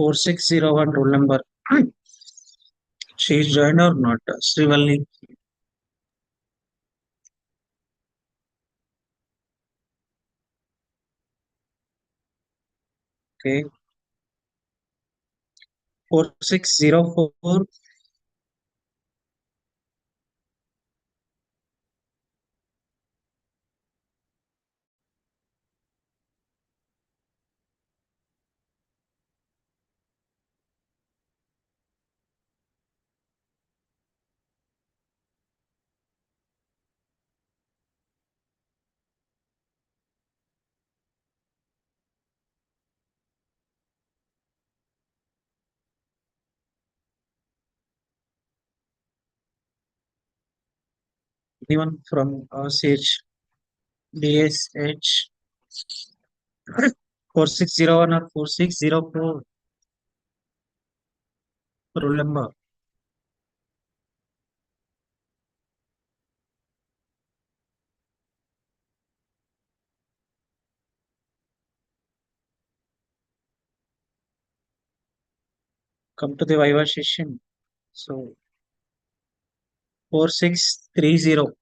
4601 roll number. She is joined or not? Srivalli. Okay. 4604. Anyone from CH, DSH 4601 or 4604 roll number. Come to the Viva session. So 4630.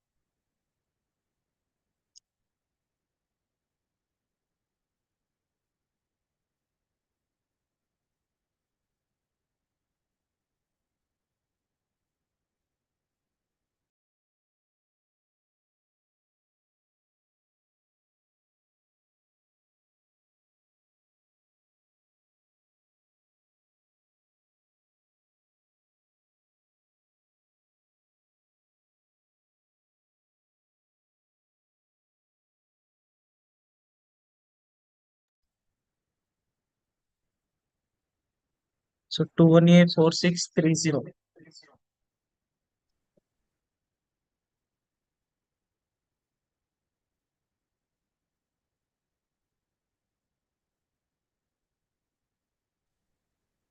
So 218 4630.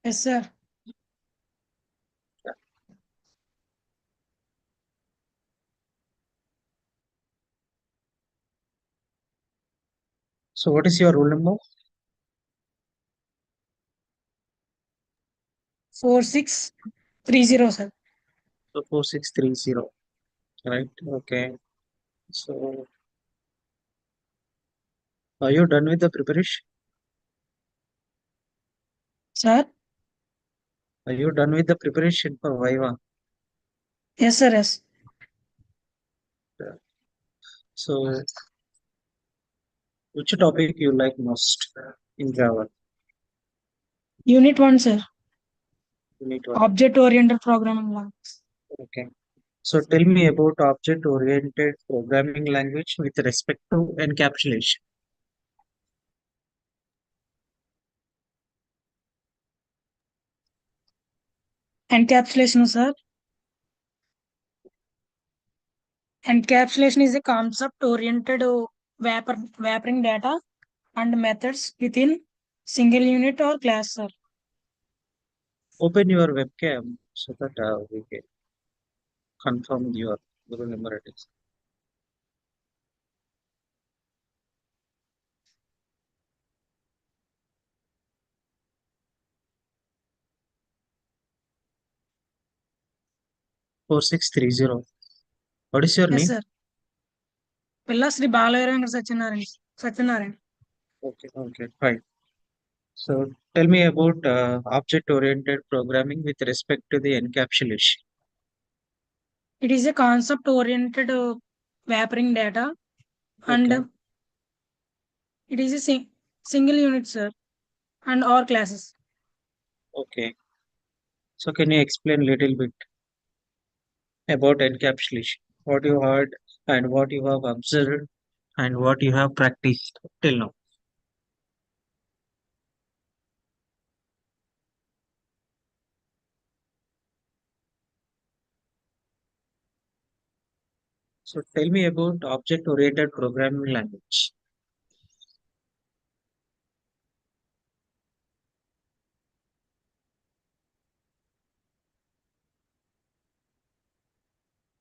Yes, sir. So what is your roll number? 4630, sir. So 4630. Right. Okay. So are you done with the preparation? Sir? Are you done with the preparation for Viva? Yes, sir. Yes. So which topic you like most in Java? Unit 1, sir. Unit one. Object-oriented programming language. Okay. So tell me about object-oriented programming language with respect to encapsulation. Encapsulation, sir. Encapsulation is a concept-oriented wrapping data and methods within single unit or class, sir. Open your webcam so that we can confirm your roll number it is. Four six three zero. What is your Yes, name? sir. Pilla Sri Balayaranga Satyanarayan. Okay, okay, fine. So tell me about object-oriented programming with respect to the encapsulation. It is a concept-oriented wrapping data Okay, and it is a single unit, sir, and or classes. okay. So can you explain little bit about encapsulation? What you heard and what you have observed and what you have practiced till now. So tell me about object-oriented programming language.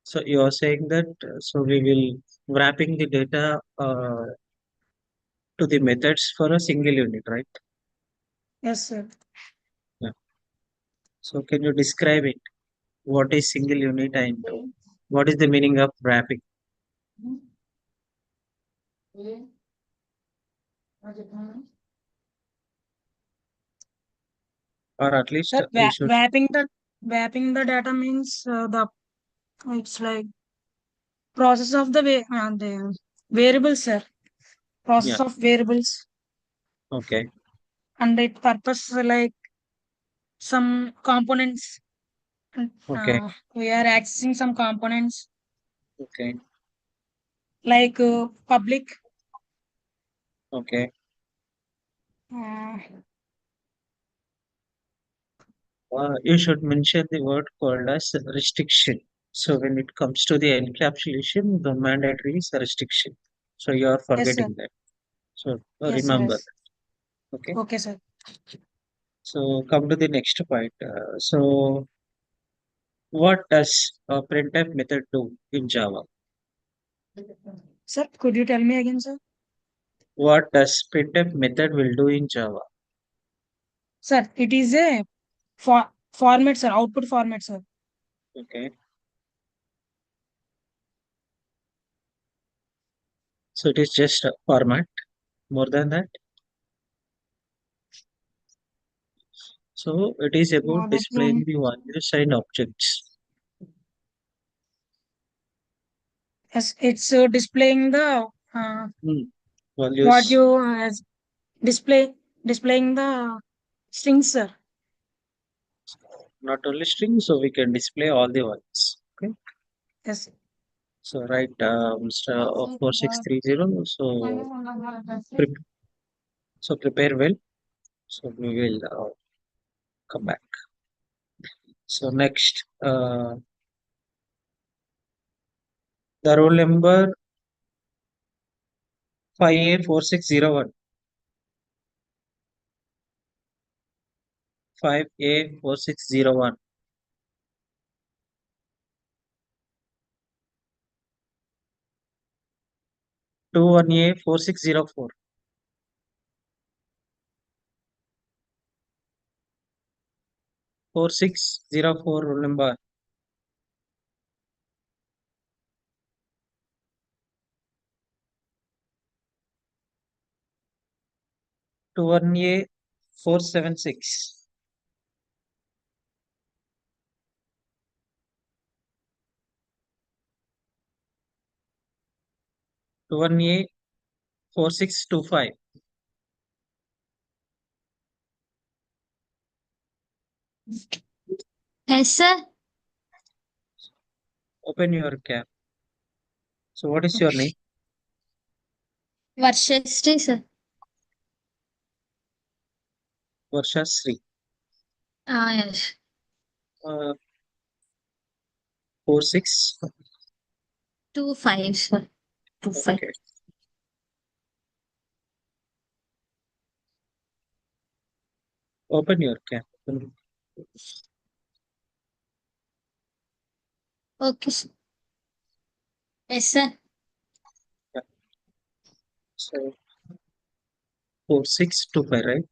So you are saying that so we will wrapping the data to the methods for a single unit, right? Yes, sir. So can you describe it? What is single unit and what is the meaning of wrapping? Or at least Sir, you should, wrapping the data means the it's like process of the variables, sir. yeah, Process of variables okay, and it purpose like some components. okay, We are accessing some components okay, like public. okay. Uh, You should mention the word called as restriction. So when it comes to the encapsulation, the mandatory is restriction. So you are yes, sir. forgetting that. So Yes, sir. remember Yes. that. Okay. Okay, sir. So come to the next point. So what does a printf method do in Java? Sir, could you tell me again, sir? What does printf method will do in Java? Sir, it is a format, sir. Output format, sir. Okay. So it is just a format. More than that. So it is No, about that means displaying the values and objects. yes, it's displaying the Hmm. what Values, you as displaying the strings, sir. not only strings, so we can display all the ones. Okay. Yes. So right, Mr. 4630. So pre- prepare well. So we will come back. So next, the roll number 5A4601. 5A4601. 21A4604. 4604 roll number. 21A476. 21A4625. Yes, sir. Open your cap. So what is your name? Varshastri, sir. Varsha Sri. Ah, yes. Uh, 46. 25, sir. 25. Okay. Open your cap. Okay, sir. Yes, sir. Yeah. So 4625, right?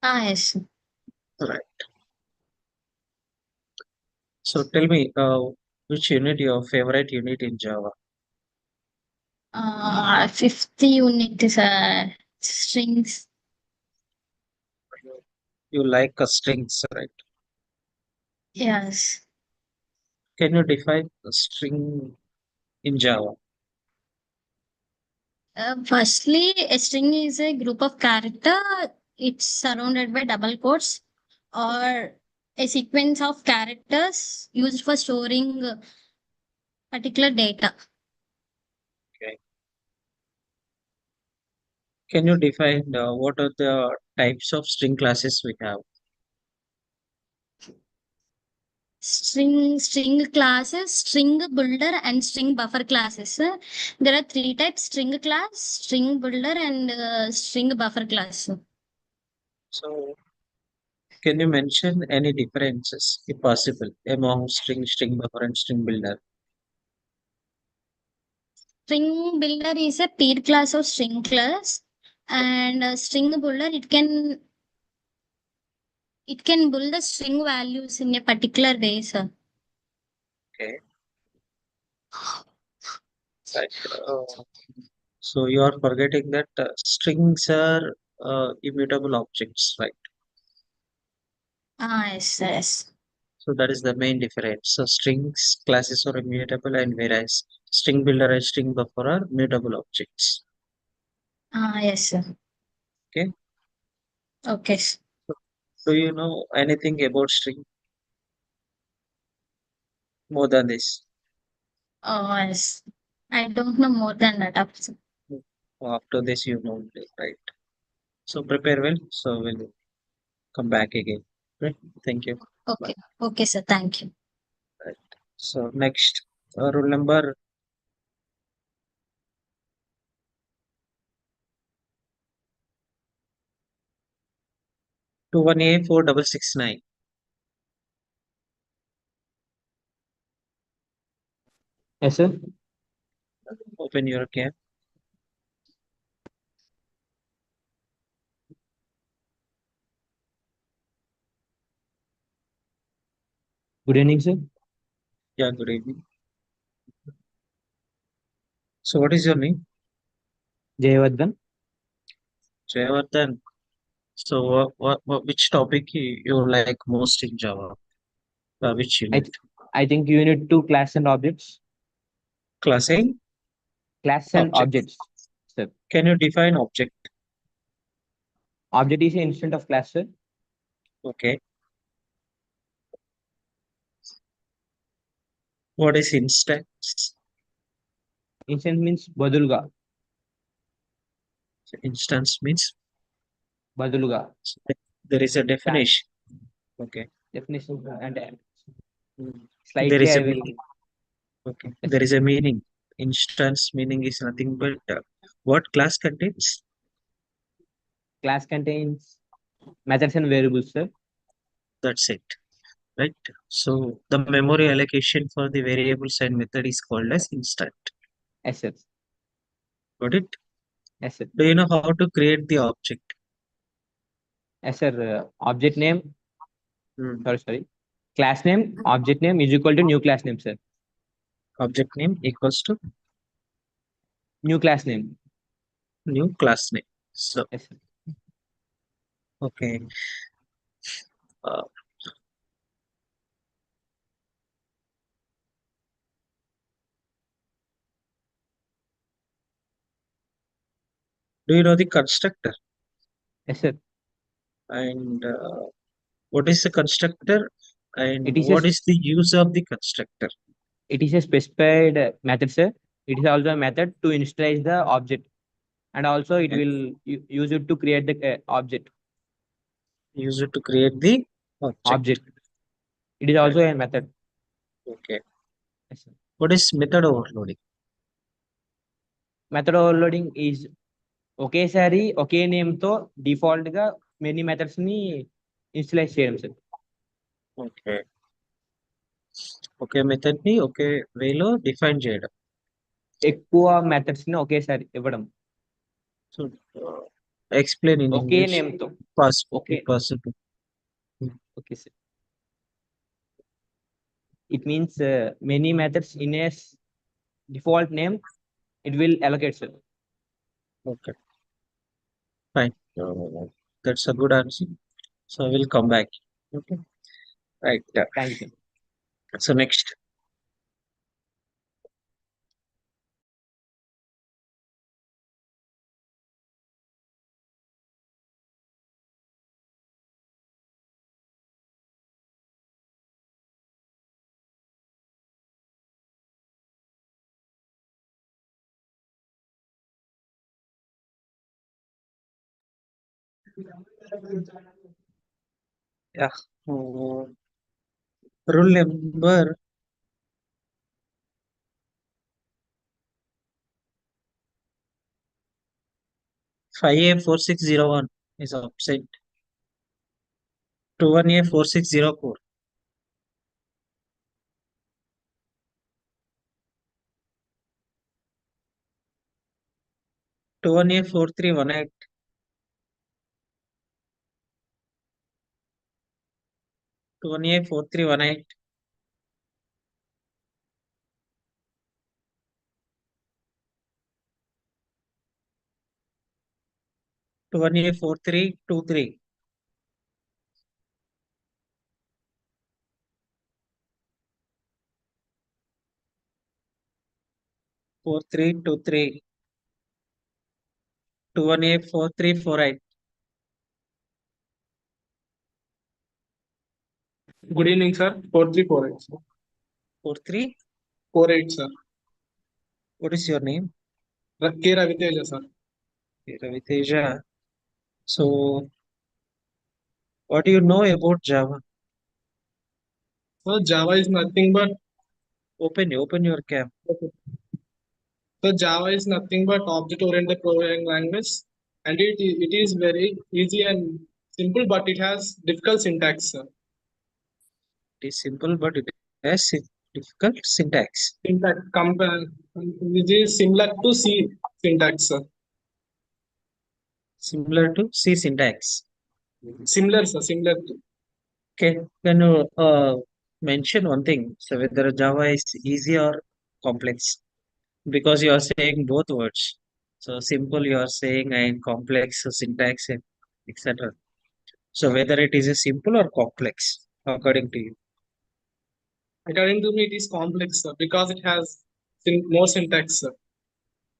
Ah, yes, sir. Right. So tell me, which unit your favorite unit in Java? Fifth unit is strings. You like strings, right? Yes. Can you define a string in Java? Firstly, a string is a group of character. It's surrounded by double quotes or a sequence of characters used for storing particular data. Okay. Can you define what are the types of string classes we have? String classes, string builder, and string buffer classes. There are three types: string class, string builder, and string buffer class. So can you mention any differences, if possible, among string, string buffer, and string builder? String builder is a peer class of string class, and string builder It can build the string values in a particular way, sir. Okay. Right. So you are forgetting that strings are immutable objects, right? Ah, yes, yes. So that is the main difference. So strings classes are immutable, and whereas string builder and string buffer are mutable objects. Ah, yes, sir. Okay. Okay. So do you know anything about string more than this? Oh, yes. I don't know more than that. After this, you know, right? So prepare well. So we'll come back again. Right. Thank you. Bye. Okay. Okay, sir. Thank you. Right. So next, rule number 21A4669. Yes, sir. Open your cam. Good evening, sir. Yeah, good evening. So what is your name? Jayavardhan. Jayavardhan. So which topic you like most in Java? Which I unit? th- I think unit 2 class and objects. Classing Class and object. objects, sir. Can you define object? Object is an instant of class, sir. Okay. What is instance? Instant means badulga. Instance means Badulga. there is a That definition. Okay. definition and Mm. There slightly is I a will. meaning. Okay. Yes, There sir. is a meaning. Instance meaning is nothing but what class contains. Class contains methods and variables, sir. That's it. Right. So the memory allocation for the variables and method is called as instant. Yes, sir. Got it? Yes, sir. Do you know how to create the object? Yes, sir. Object name. Hmm. Sorry. Class name. Object name is equal to new class name, sir. Object name equals to New class name. new class name. So, Yes, sir. okay. Uh, do you know the constructor? Yes, sir. And what is the constructor? And It is a what is the use of the constructor? it is a specified method, sir. It is also a method to initialize the object, and also it Okay. will use it to create the object. Use it to create the object. Object. It is Right. also a method. Okay. Yes, sir. What is method overloading? Method overloading is ఒకేసారి ఒకే name తో default గా many methods ని ఇన్స్టలైజ్ చేయడం sir. Okay. ఒకే method ని ఒకే వేలో define చేయడం. ఎక్కువ methods ని ఒకేసారి ఇవ్వడం. So explain in okay English. Name తో. Possible. Okay. Possible. Okay, sir. It means many methods in a default name it will allocate, sir. Okay. Fine. That's a good answer. So I will come back. Okay. Right. Thank you, sir. So next. Yeah. Rule number 5A4601 is absent. 21A4604. 21A4318. 2184318. 2184323. 4323. 2184348. Good evening, sir. 4348, sir. 43. 48, sir. What is your name? K. Raviteja, sir. Raviteja. So, what do you know about Java? So Java is nothing but Open your cam. so Java is nothing but object-oriented programming language, and it is very easy and simple, but it has difficult syntax, sir. It is simple, but it has difficult syntax. Syntax which is similar to C syntax, sir. Similar to C syntax. Similar, sir. Similar to. Okay, can you mention one thing? So whether Java is easy or complex? Because you are saying both words. So simple, you are saying, and complex, so syntax, etc. So whether it is a simple or complex, according to you. According to me, it is complex, sir, because it has more syntax, sir.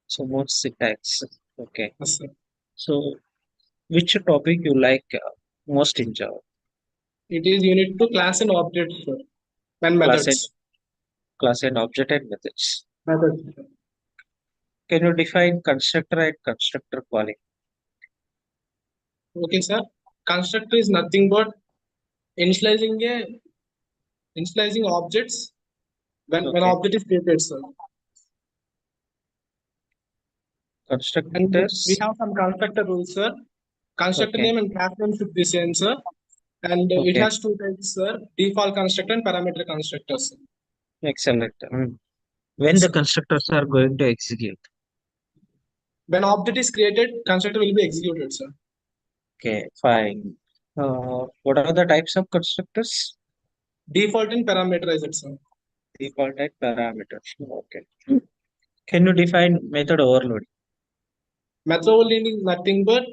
So more syntax. Okay. Yes, sir. So which topic you like most in Java? It is unit to class and object, sir, and Class and methods. class and object and methods. Methods. Can you define constructor and constructor calling? Okay, sir. Constructor is nothing but initializing objects when Okay. object is created, sir. And we Constructors. have some constructor rules, sir. Constructor Okay. name and class name should be same, sir. And it Okay. has two types, sir. Default constructor and parameter constructors. Excellent. When the constructors are going to execute? When object is created, constructor will be executed, sir. Okay, fine. What are the types of constructors? Default and parameterized, sir. Default and parameters. Okay. Can you define method overloading? Method overloading is nothing but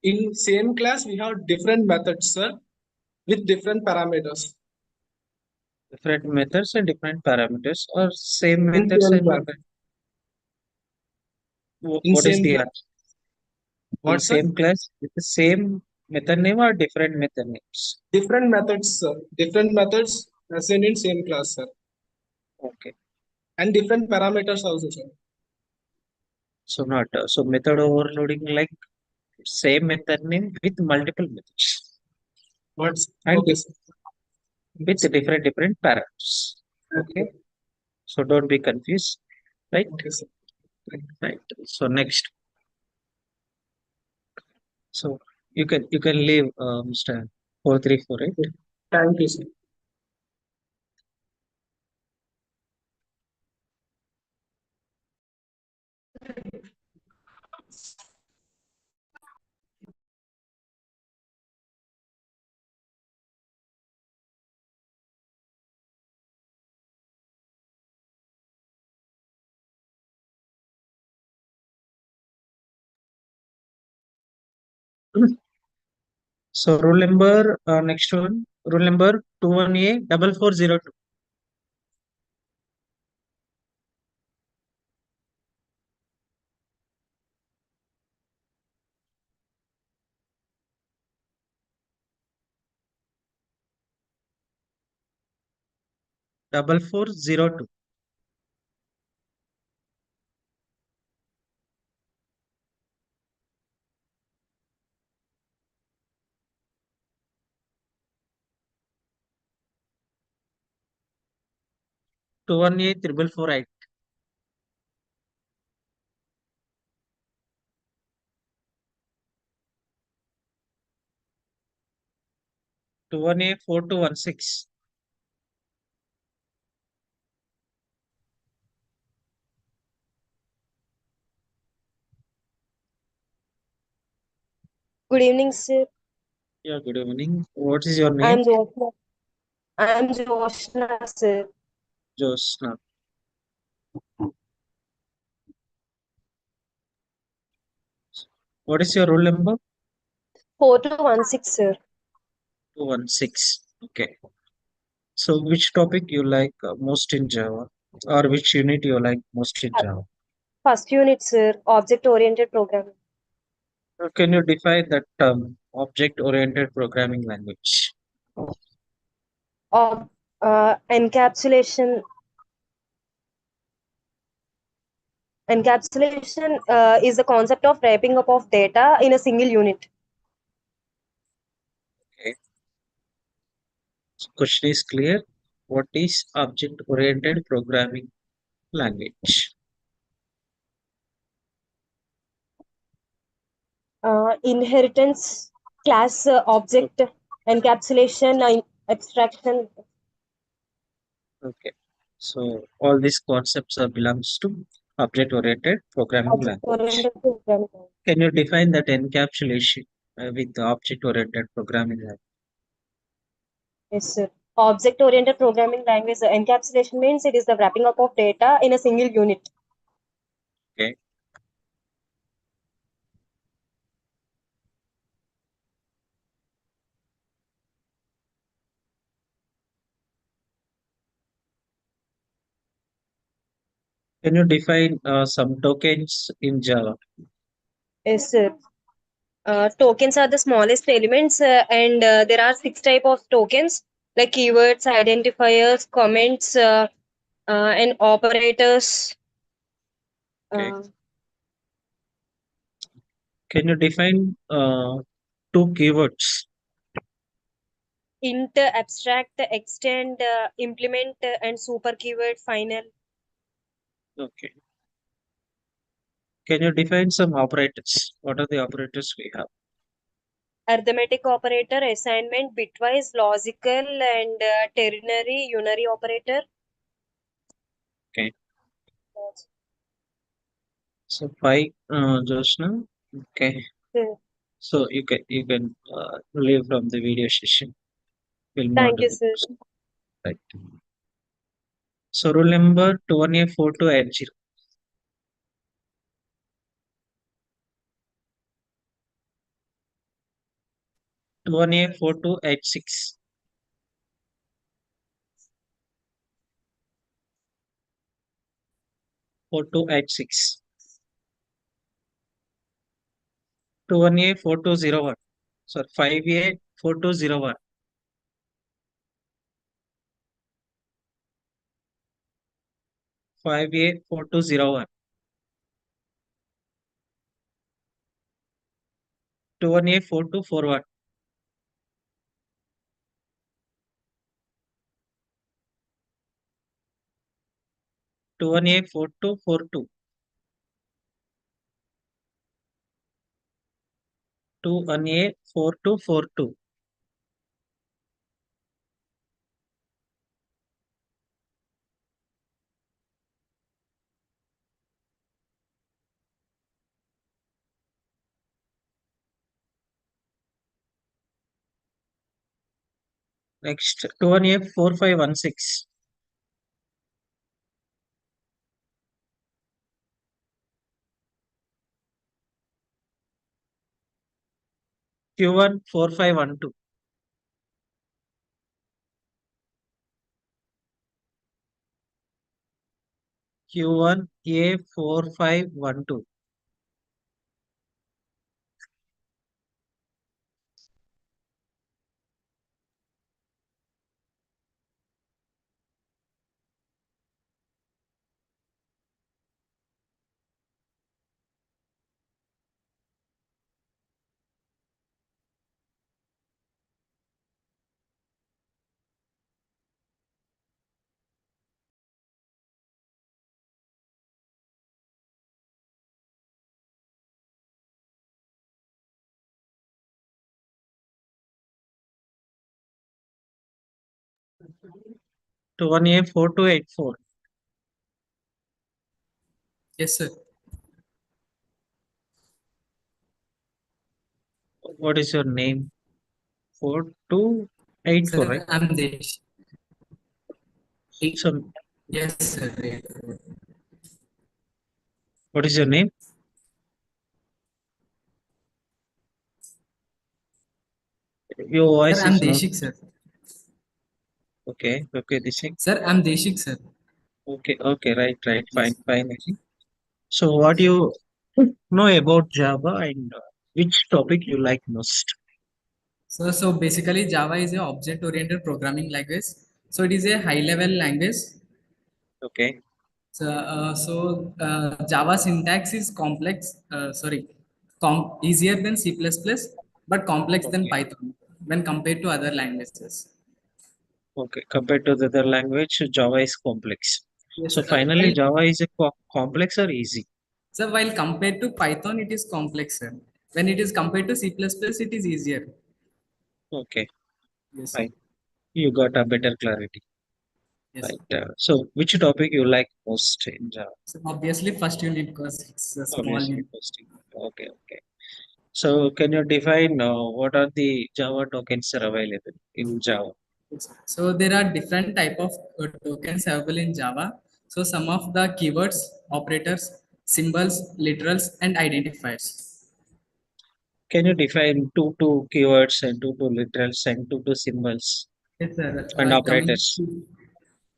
in same class we have different methods, sir, with different parameters. Different methods and different parameters, or same In methods same and class. different. In What is same the class. answer? In What, sir? same class with the same method name or different method names? Different methods, sir. Different methods assigned in same class, sir. Okay. And different parameters also, sir. So not so method overloading like same method name with multiple methods What's and okay, sir. with different parameters. Okay. So don't be confused, right? Okay, sir. Right. So next. So you can leave, Mr. 4348. Thank you, sir. So rule number, next one, rule number 21A 4402. 4402. 21A 4448. 21A 4216. Good evening, sir. Yeah, good evening. What is your I name? am Zoya. I'm Joshna, sir. Josna. What is your roll number? 4216, sir. 216. Okay. So which topic you like most in Java, or which unit you like most in Java? First unit, sir. Object-oriented programming. Can you define that term, object-oriented programming language? Ob- encapsulation. Encapsulation is the concept of wrapping up of data in a single unit. Okay. So question is clear. What is object-oriented programming language? Inheritance, class, object, encapsulation, abstraction. Okay. So all these concepts belongs to object-oriented programming language. Object-oriented programming. Can you define that encapsulation with the object-oriented programming language? Yes, sir. Object-oriented programming language. Encapsulation means it is the wrapping up of data in a single unit. Okay. Can you define some tokens in Java? Yes, sir. Tokens are the smallest elements, and there are 6 type of tokens like keywords, identifiers, comments, and operators. Okay. Uh, Can you define two keywords? int, abstract, extend, implement, and super keyword final. Okay. Can you define some operators? What are the operators we have? Arithmetic operator, assignment, bitwise, logical, and ternary, unary operator. Okay. So five, Josna. Okay. Hmm. So you can leave from the video session. We'll move on Thank to you, the sir. next. Right. So rule number 214280. 214286. 4286. 214201. Sorry, 584201. 584201. 214241. 214242. 214242. Next, 214516. Q14512. Q1A4512. To 1A4284. Yes, sir. What is your name? 4284, Sir, right? I'm Desh. So, Yes, sir. what is your name? Your Sir, voice I'm is not Deshik, sir. okay. Okay, this thing. Sir, I'm Deshik, sir. Okay, okay, right, right, fine, Yes. fine. I think. So, what do you know about Java and which topic you like most? So basically, Java is a object-oriented programming language. So it is a high-level language. Okay, Java syntax is complex. Easier than C++, but complex than okay, Python when compared to other languages. okay. Compared to the other language, Java is complex. Yes. So, finally, Java is a complex or easy? While compared to Python, it is complex, sir. When it is compared to C++, it is easier. Okay, Yes, sir. fine. You got a better clarity. Yes, sir. Right. So, which topic you like most in Java? So obviously, first unit because it's a small Obviously, unit. posting. Okay, okay. So, can you define what are the Java tokens are available in Java? So there are different type of tokens available in Java. So some of the keywords, operators, symbols, literals, and identifiers. Can you define two keywords and two literals and two symbols Yes, sir. and Coming operators? to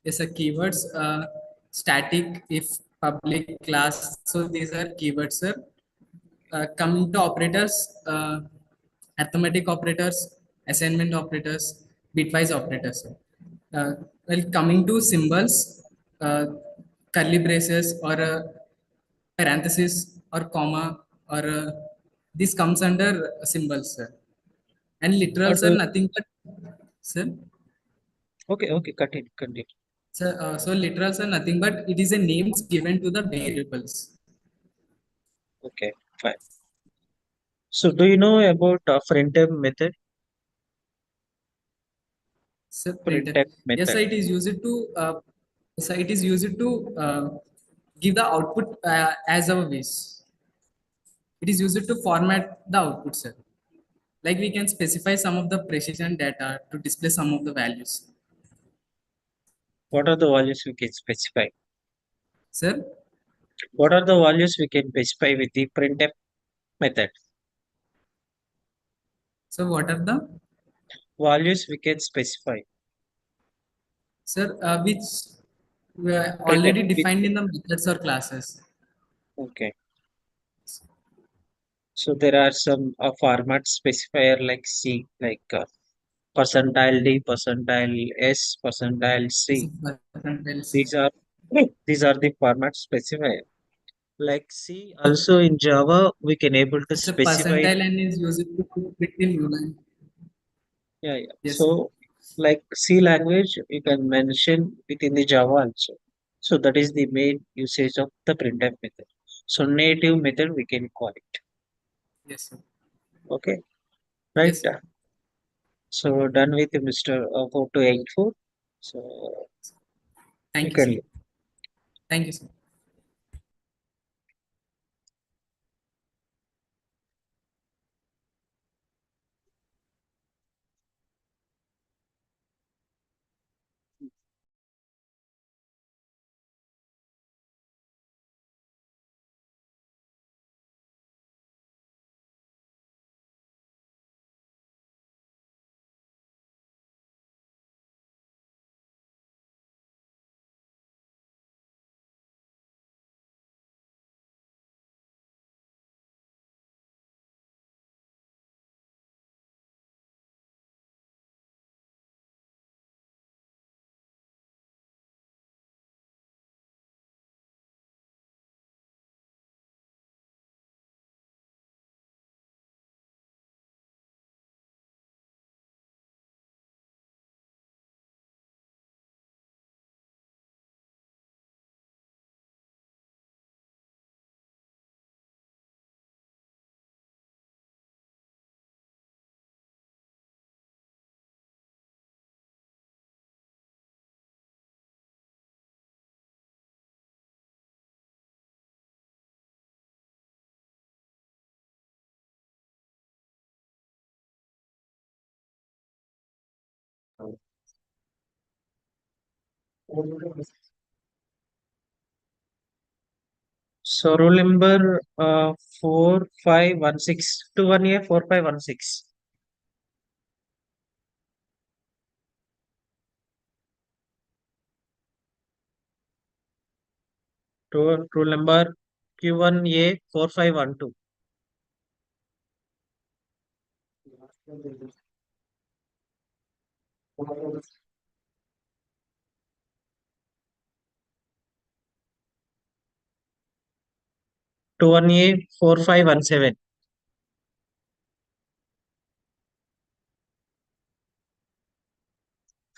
yes, sir, keywords, static, if, public, class. So these are keywords, sir. Coming to operators, arithmetic operators, assignment operators, bitwise operators. Uh, Coming to symbols, uh, curly braces or parenthesis or comma or this comes under symbols, sir. And Or literals are do nothing but, sir. okay, okay, continue, continue. So literals are nothing but it is a names given to the variables. Okay, fine. So, do you know about printf method? So printer. Printf Yes, sir, method. it is used to give the output as our wish. It is used to format the output, sir. Like we can specify some of the precision data to display some of the values. What are the values we can specify? Sir, What are the values we can specify with the printf method? so what are the Values we can specify. sir which were Printf already with defined in the methods or classes? okay. So there are some format specifier like C, like percentile D, percentile S, percentile This is C. percentiles. These are these are the format specifier. Like C, also in Java, we can able to It's a specify. percentile and is used to print in line. Yeah, yeah. Yes, sir. So like C language, you can mention within the Java also. So that is the main usage of the printf method. So native method we can call it. Yes, sir. Okay, right. Yes, sir. So done with Mr. 4284. So you Thank you, sir. can Thank you, sir. So roll number 4516 to 1A 4516. Roll number Q1A 4512. To 1A 4517.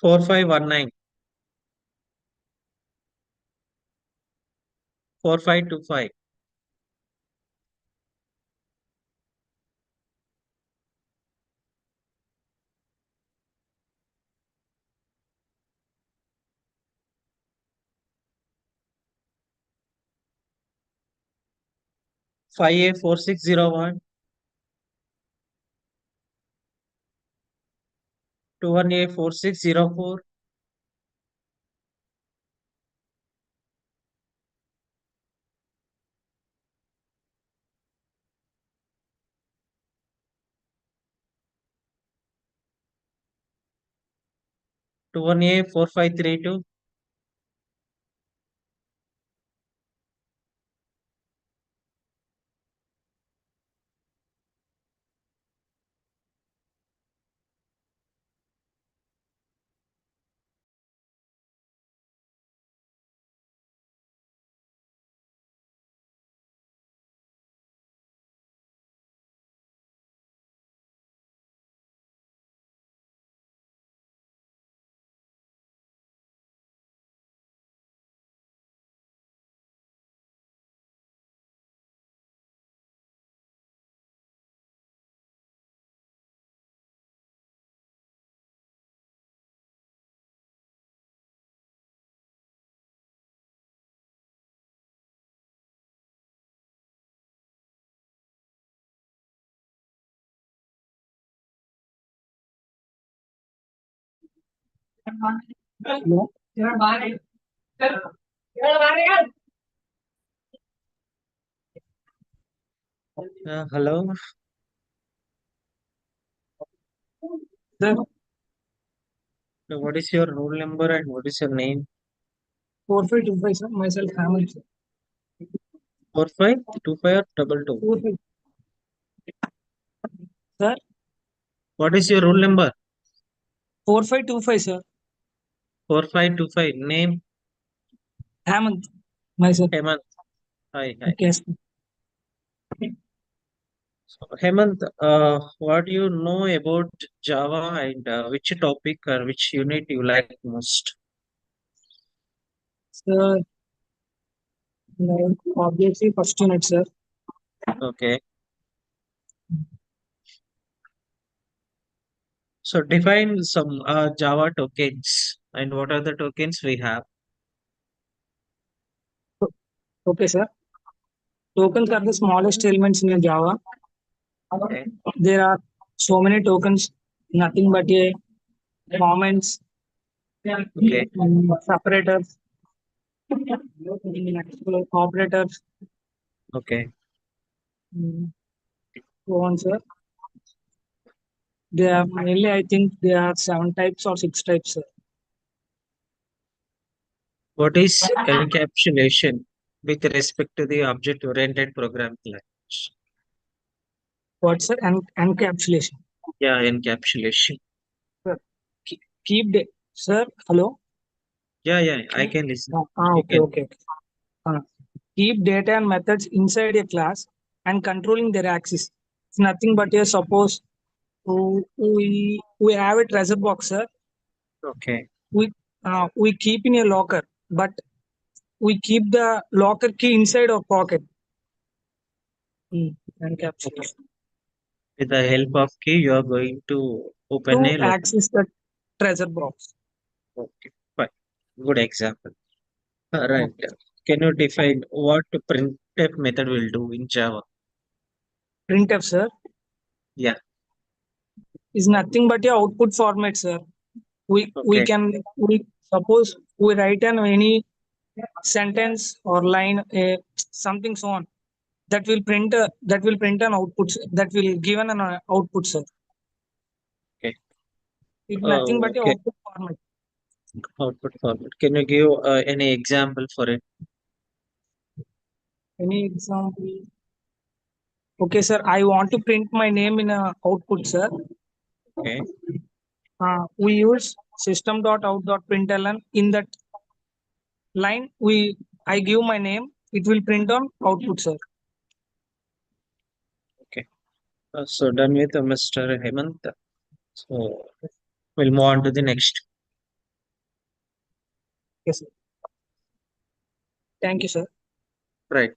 4519. 4525. 5A 4601. 21A 4604. 21A 4532. 'Hello'. So what is your roll number and what is your name? 4525, sir. Myself, Hamid, sir. 4525 or 22? 45. Sir, What is your roll number? 4525, sir. 4525. Name? Hamid, myself. Hemant. Hi, hi. Okay, sir. So, Hemant, what do you know about Java and which topic or which unit you like most? Sir, obviously, first unit, sir. Okay. So define some Java tokens and what are the tokens we have? Okay, sir. Tokens are the smallest elements in a Java. Okay. There are so many tokens, nothing but a comments, Okay. separators, operators, Okay. so on, sir. There are mainly, I think, there are 7 types or 6 types, sir. What is encapsulation with respect to the object-oriented programming language? What's sir? Encapsulation. Yeah, encapsulation. Sir, keep the sir. Hello. Yeah, I can listen. You Okay, can. okay. Keep data and methods inside a class and controlling their access. It's nothing but a suppose we have a treasure box, sir. Okay. We keep in a locker, but we keep the locker key inside our pocket. Encapsulation. With the help of key, you are going to open To a lock. access the treasure box. Okay, fine. Good example. Right. Can you define what printf method will do in Java? Printf, sir, Yeah. is nothing but a output format, sir. We Okay. can suppose we write on any sentence or line, something so on, that will print an output, that will given an output, sir. Okay. It's nothing but a Okay. output format. Output format. Can you give any example for it? Any example? Okay, sir. I want to print my name in a output, sir. Okay. We use system.out.println. In that line, I give my name. It will print on output, sir. Okay. So done with Mr. Hemant. So we'll move on to the next. Yes, sir. Thank you, sir. Right.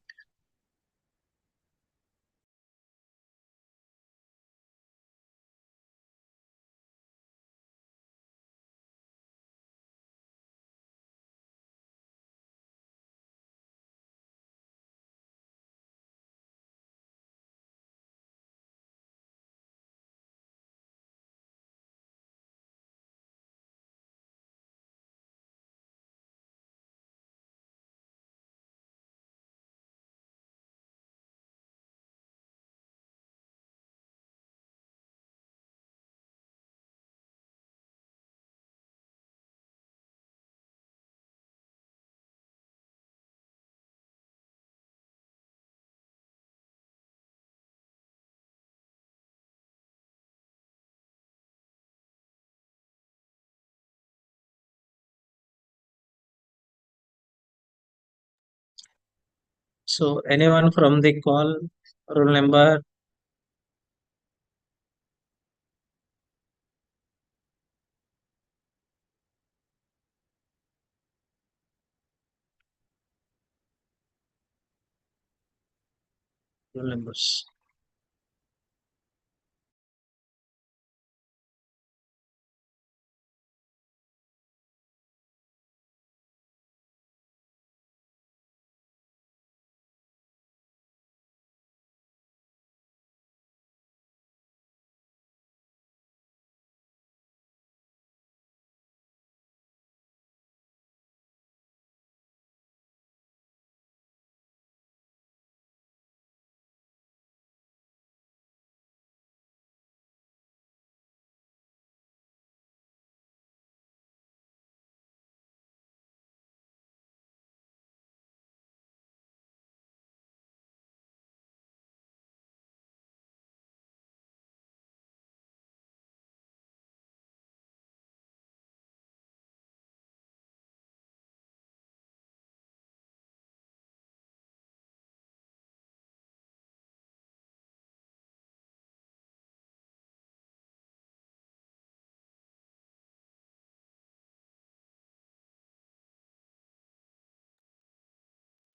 So anyone from the call, roll number? Roll numbers.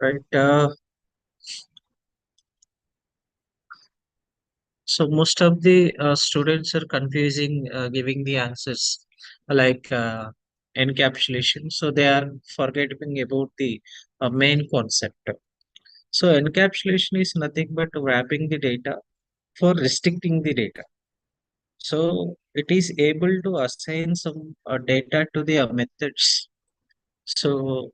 Right. So most of the students are confusing giving the answers like encapsulation. So they are forgetting about the main concept. So encapsulation is nothing but wrapping the data for restricting the data. So it is able to assign some data to the methods. So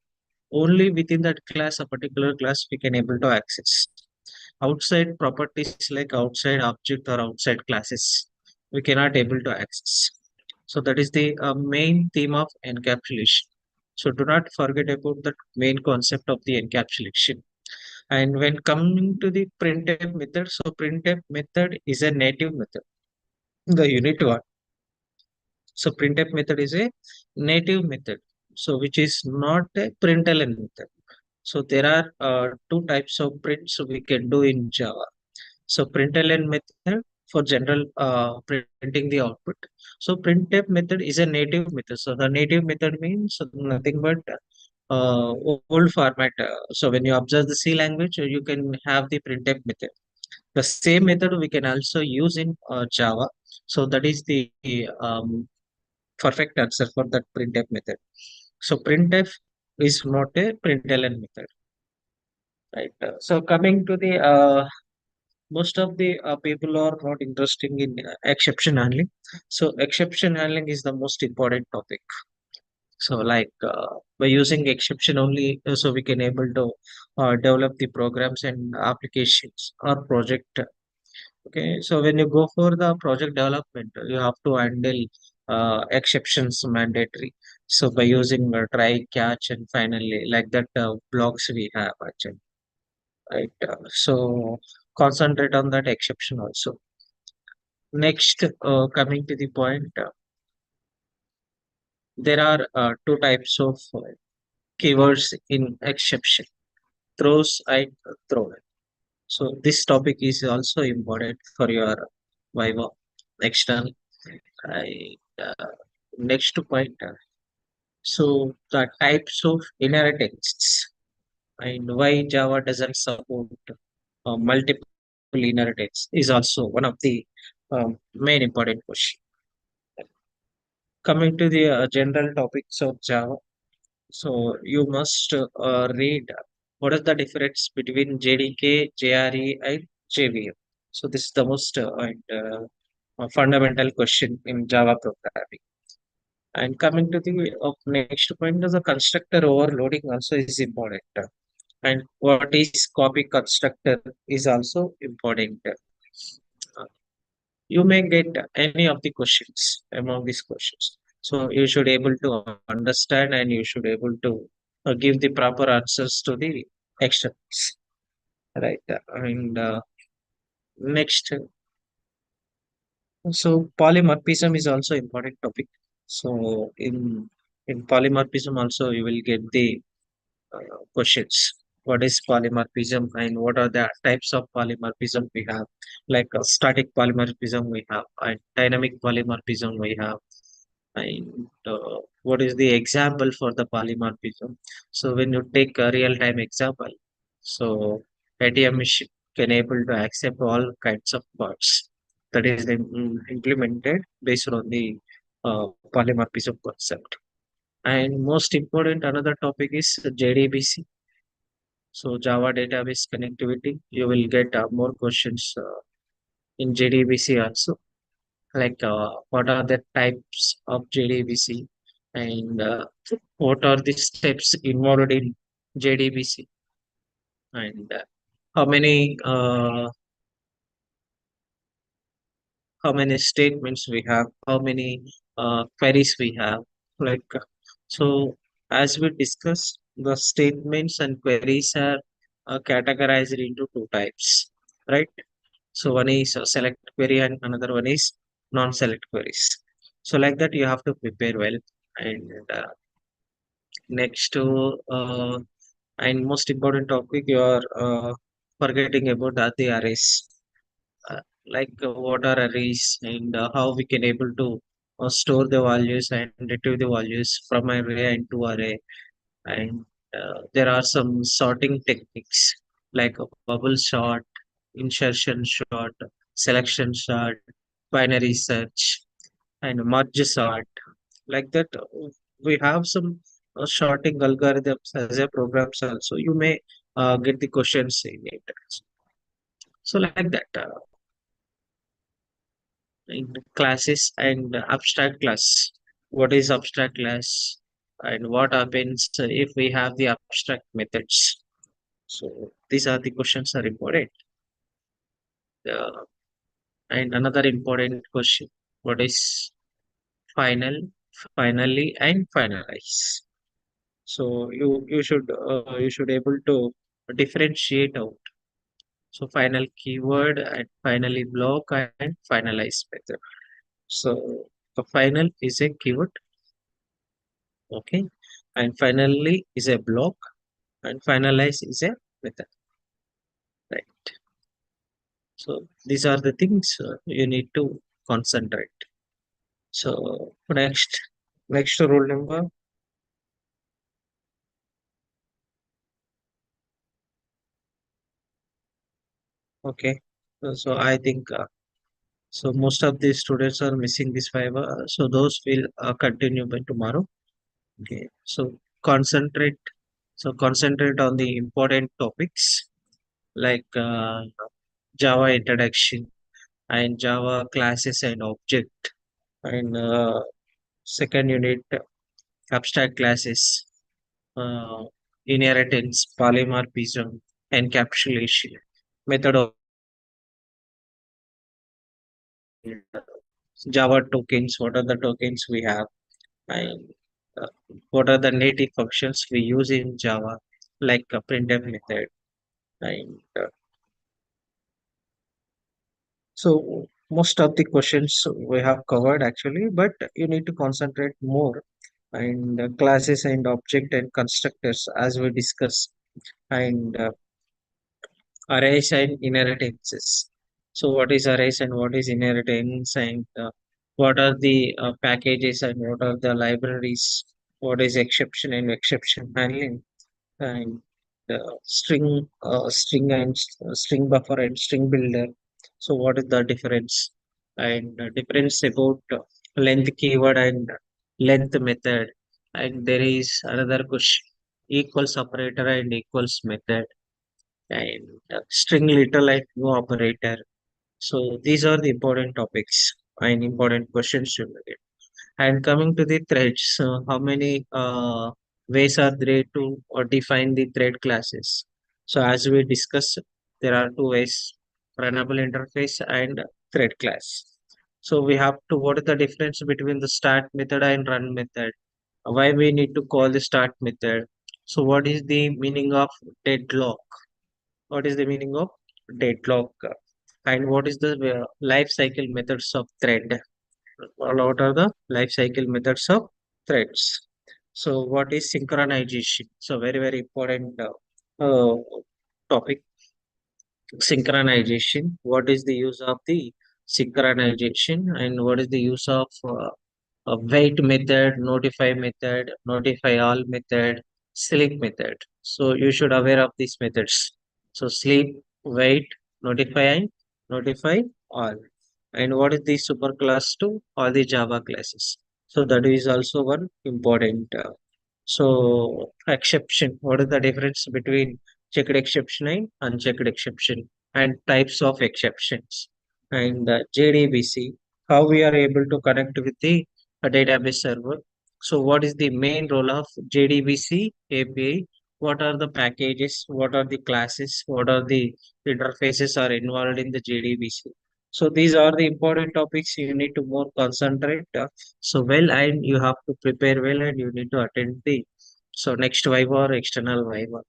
only within that class, a particular class, we can able to access. Outside properties like outside object or outside classes, we cannot able to access. So that is the main theme of encapsulation. So do not forget about the main concept of the encapsulation. And when coming to the printf method, so printf method is a native method, the unit one. So printf method is a native method, so which is not a println method. So there are two types of prints we can do in Java. So println method for general printing the output. So printf method is a native method. So the native method means nothing but old format. So when you observe the C language, you can have the printf method. The same method we can also use in Java. So that is the perfect answer for that printf method. So printf is not a println method, right? So coming to the most of the people are not interested in exception handling. So exception handling is the most important topic. So like by using exception only, so we can able to develop the programs and applications or project. Okay, so when you go for the project development, you have to handle exceptions mandatory. So by using try, catch, and finally, like that blocks we have actually, right? So concentrate on that exception also. Next, coming to the point, there are two types of keywords in exception: throws and thrown. So this topic is also important for your Viva external. I, next point. So the types of inheritance and why Java doesn't support multiple inheritance is also one of the main important question. Coming to the general topics of Java, so you must read what is the difference between JDK, JRE, and JVM. So this is the most fundamental question in Java programming. And coming to the next point is the constructor overloading also is important. And what is copy constructor is also important. You may get any of the questions among these questions. So you should able to understand and you should able to give the proper answers to the externals, right? And next, so polymorphism is also important topic. So in polymorphism also you will get the questions. What is polymorphism and what are the types of polymorphism we have? Like static polymorphism we have, and dynamic polymorphism we have, and what is the example for the polymorphism? So when you take a real-time example, so ATM machine can able to accept all kinds of parts that is implemented based on the polymorphism concept. And most important, another topic is JDBC. So Java database connectivity. You will get more questions in JDBC also. Like what are the types of JDBC and what are the steps involved in JDBC and how many uh, how many statements we have, how many queries we have. Like so, as we discussed, the statements and queries are categorized into two types, right? So one is a select query and another one is non-select queries. So like that, you have to prepare well. And next to and most important topic, you are forgetting about the arrays. Like what are arrays and how we can able to store the values and retrieve the values from array into array. And there are some sorting techniques like a bubble sort, insertion sort, selection sort, binary search, and merge sort. Like that, we have some sorting algorithms as a programs also. You may get the questions in it. So like that, in classes and abstract class. What is abstract class? And what happens if we have the abstract methods? So these are the questions are important. Uh, and another important question: what is final, finally, and finalize? So you should able to differentiate out. So final keyword and finally block and finalize method. So the final is a keyword, okay, and finally is a block, and finalize is a method, right? So these are the things you need to concentrate. So next rule number. Okay. So I think so most of the students are missing this fiber. So those will continue by tomorrow. Okay. So concentrate. So concentrate on the important topics like Java introduction and Java classes and object. And second unit abstract classes, uh, inheritance, polymorphism, encapsulation, method of Java tokens, what are the tokens we have, and uh, what are the native functions we use in Java, like a printf method. And so most of the questions we have covered actually, but you need to concentrate more and classes and object and constructors as we discussed, and arrays and inheritances. So what is arrays and what is inheritance, and what are the packages and what are the libraries, what is exception and exception handling, and string and string buffer and string builder. So what is the difference, and difference about length keyword and length method, and there is another question, equals operator and equals method, and string little and no operator. So these are the important topics and important questions to look at. And coming to the threads, so how many ways are there to define the thread classes? So as we discussed, there are two ways: runnable interface and thread class. So we have to, what is the difference between the start method and run method? Why we need to call the start method? So what is the meaning of deadlock? What is the meaning of deadlock? And what is the life cycle methods of thread? What are the life cycle methods of threads? So what is synchronization? So very, very important topic, synchronization. What is the use of the synchronization, and what is the use of wait method, notify all method, sleep method? So you should aware of these methods. So sleep, wait, notify, and notify all. And what is the superclass to all the Java classes? So that is also one important. So exception, what is the difference between checked exception and unchecked exception, and types of exceptions, and JDBC, how we are able to connect with the database server. So what is the main role of JDBC API? What are the packages? What are the classes? What are the interfaces are involved in the JDBC? So these are the important topics you need to more concentrate. So well, and you have to prepare well, and you need to attend the so next Viva or external Viva,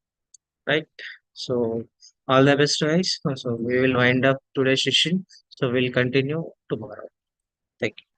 right? So all the best, guys. So we will wind up today's session. So we'll continue tomorrow. Thank you.